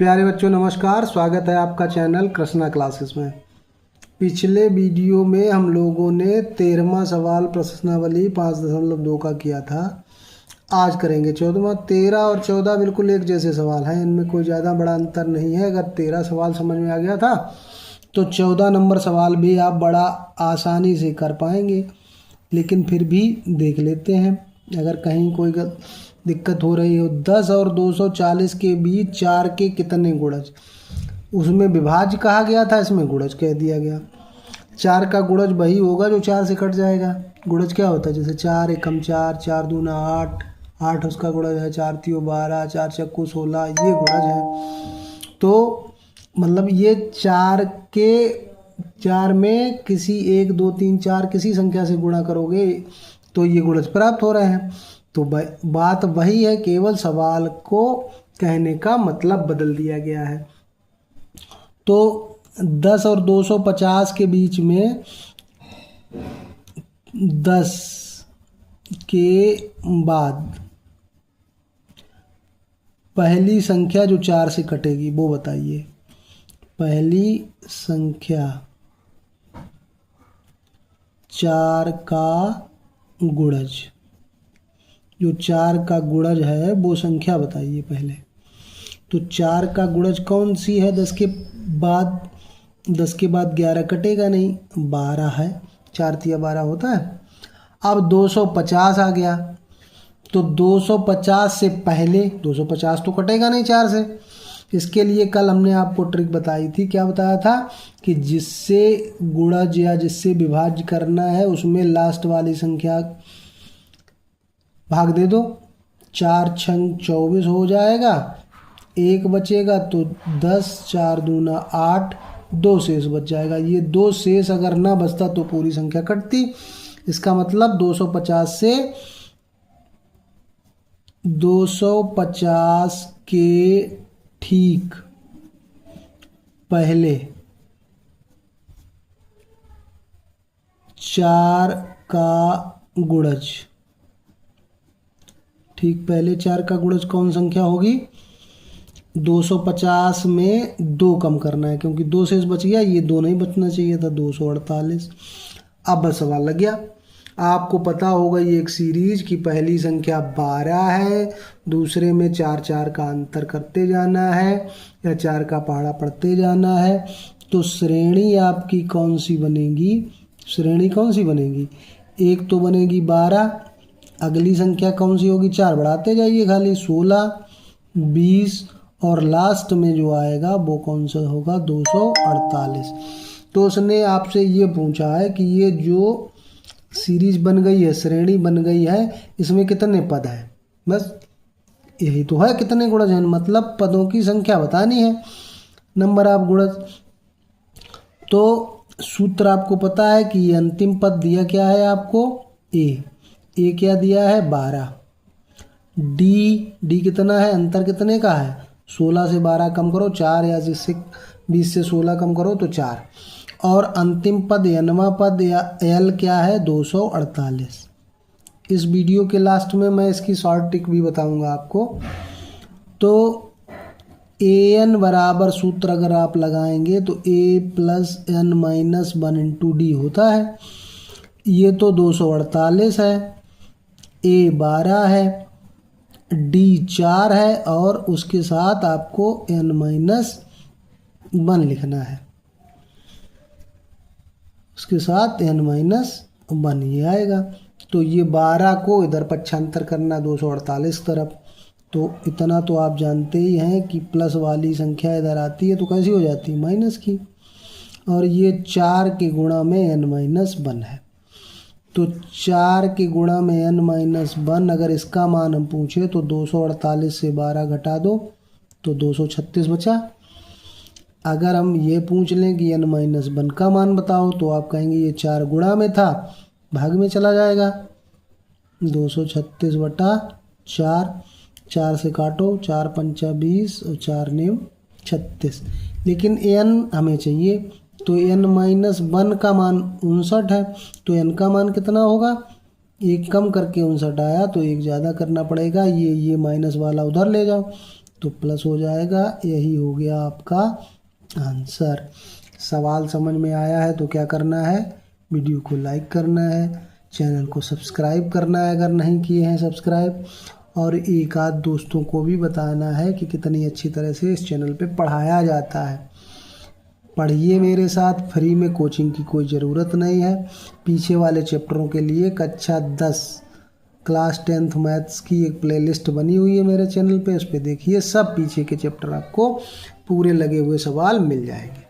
प्यारे बच्चों नमस्कार, स्वागत है आपका चैनल कृष्णा क्लासेस में। पिछले वीडियो में हम लोगों ने 13वां सवाल प्रश्नावली 5.2 का किया था। आज करेंगे 14वां। 13 और 14 बिल्कुल एक जैसे सवाल हैं, इनमें कोई ज़्यादा बड़ा अंतर नहीं है। अगर 13 सवाल समझ में आ गया था तो 14 नंबर सवाल भी आप बड़ा आसानी से कर पाएंगे, लेकिन फिर भी देख लेते हैं अगर कहीं कोई दिक्कत हो रही हो। 10 और 240 के बीच 4 के कितने गुणज? उसमें विभाज्य कहा गया था, इसमें गुणज कह दिया गया। 4 का गुणज वही होगा जो 4 से कट जाएगा। गुणज क्या होता है? जैसे 4 एकम 4, 4 दूना 8, 8 उसका गुणज है, 4 तियो 12, 4 चक्कू 16, ये गुणज है। तो मतलब ये 4 में किसी 1 2 3 4 किसी संख्या से गुणा करोगे तो ये गुणज प्राप्त हो रहे हैं। तो बात वही है, केवल सवाल को कहने का मतलब बदल दिया गया है। तो 10 और 250 के बीच में 10 के बाद पहली संख्या जो 4 से कटेगी वो बताइए। पहली संख्या 4 का गुणज, जो 4 का गुणज है वो संख्या बताइए पहले। तो 4 का गुणज कौन सी है? 10 के बाद 11 कटेगा नहीं, 12 है। 4 तिया 12 होता है। अब 250 आ गया, तो 250 से पहले 250 तो कटेगा नहीं 4 से। इसके लिए कल हमने आपको ट्रिक बताई थी। क्या बताया था? कि जिससे गुणज या जिससे विभाज्य करना है उसमें लास्ट वाली संख्या भाग दे दो। 4 छंग 24 हो जाएगा, 1 बचेगा तो 10, 4 दूना 8, 2 शेष बच जाएगा। ये 2 शेष अगर ना बचता तो पूरी संख्या कटती। इसका मतलब 250 के ठीक पहले 4 का गुणज, ठीक पहले 4 का गुणज कौन संख्या होगी? 250 में 2 कम करना है, क्योंकि 2 शेष बच गया, ये 2 नहीं बचना चाहिए था, 248। अब बस सवाल लग गया। आपको पता होगा ये एक सीरीज की पहली संख्या 12 है, दूसरे में 4 4 का अंतर करते जाना है या 4 का पहाड़ा पढ़ते जाना है। तो श्रेणी आपकी कौन सी बनेगी? श्रेणी कौन सी बनेगी? एक तो बनेगी 12, अगली संख्या कौन सी होगी? 4 बढ़ाते जाइए खाली, 16, 20 और लास्ट में जो आएगा वो कौन सा होगा? 248। तो उसने आपसे ये पूछा है कि ये जो सीरीज बन गई है, श्रेणी बन गई है, इसमें कितने पद हैं? बस यही तो है, कितने गुणज हैं, मतलब पदों की संख्या बतानी है, नंबर ऑफ गुणज। तो सूत्र आपको पता है कि ये अंतिम पद दिया क्या है आपको? ए क्या दिया है? 12। डी कितना है? अंतर कितने का है? 16 से 12 कम करो 4, या जिससे 20 से 16 कम करो तो 4। और अंतिम पद nवां पद या एल क्या है? 248। इस वीडियो के लास्ट में मैं इसकी शॉर्ट ट्रिक भी बताऊंगा आपको। तो an बराबर सूत्र अगर आप लगाएंगे तो a + n - 1 × d होता है। ये तो 248 है, a 12 है, d 4 है और उसके साथ आपको n - 1 लिखना है। उसके साथ n - 1 ये आएगा। तो ये 12 को इधर पक्षांतर करना 248 तरफ। तो इतना तो आप जानते ही हैं कि प्लस वाली संख्या इधर आती है तो कैसी हो जाती है? माइनस की। और ये 4 के गुणा में n - 1 है। तो 4 के गुणा में n - 1, अगर इसका मान हम पूछे तो 248 से 12 घटा दो तो 236 बचा। अगर हम ये पूछ लें कि n - 1 का मान बताओ तो आप कहेंगे ये 4 गुणा में था, भाग में चला जाएगा। 236 बटा 4, 4 से काटो, 4 पंचा 20 और 4 नेम 36। लेकिन n हमें चाहिए, तो n - 1 का मान 59 है। तो n का मान कितना होगा? 1 कम करके 59 आया, तो 1 ज़्यादा करना पड़ेगा। ये माइनस वाला उधर ले जाओ, तो प्लस हो जाएगा। यही हो गया आपका आंसर। सवाल समझ में आया है तो क्या करना है, वीडियो को लाइक करना है, चैनल को सब्सक्राइब करना है अगर नहीं किए हैं सब्सक्राइब, और एक आध दोस्तों को भी बताना है कि कितनी अच्छी तरह से इस चैनल पे पढ़ाया जाता है। पढ़िए मेरे साथ, फ्री में, कोचिंग की कोई ज़रूरत नहीं है। पीछे वाले चैप्टरों के लिए कक्षा 10 क्लास 10th मैथ्स की एक प्लेलिस्ट बनी हुई है मेरे चैनल पे, उस पर देखिए, सब पीछे के चैप्टर आपको पूरे लगे हुए सवाल मिल जाएंगे।